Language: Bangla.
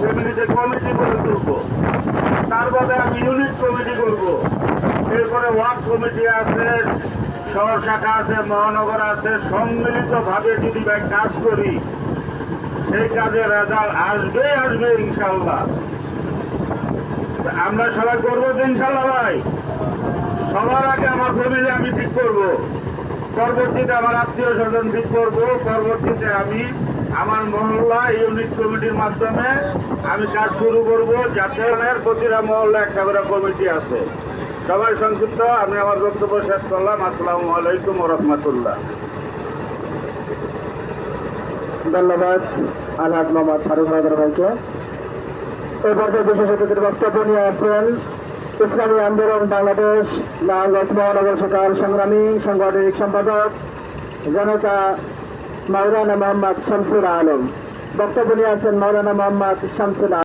ফ্যামিলিতে কমিটি করে তুলবো, তার বাদে আমি ইউনিট কমিটি করব, এরপরে ওয়ার্ড কমিটি আছে, শহর শাখা আছে, মহানগর আছে। সম্মিলিতভাবে যদি ভাই কাজ করি সেই কাজে রেজাল্ট আসবে ইনশাল্লাহ। আমরা সবাই করবো তো ইনশাল্লাহ ভাই। সবার আগে আমার ফ্যামিলি আমি ঠিক করব, পরবর্তীতে আমার আত্মীয় স্বজন ঠিক করবো, পরবর্তীতে আমি আমার মহল্লা ইউনিট কমিটির মাধ্যমে আমি কাজ শুরু করব, যাতে প্রতিটা মহল্লা একটা করে কমিটি আছে। সবাই সংক্ষিপ্ত, আমি আমার বক্তব্য শেষ করলাম। আসসালামু আলাইকুম ওয়া রাহমাতুল্লাহ। ধন্যবাদ আলহাজ মোহাম্মদ ফারুক হায়দার ভাইকে। এই পর্যায়ে বিশেষ অতিথির বক্তব্য নিয়ে আসবেন ইসলামী আন্দোলন বাংলাদেশ নারায়ণগঞ্জ মহানগর শাখার সংগ্রামী সাংগঠনিক সম্পাদক জনতা মাওলানা মোহাম্মদ শামসুল আলম। বক্তব্য নিয়ে আসছেন মাওলানা মোহাম্মদ শামসুল আলম।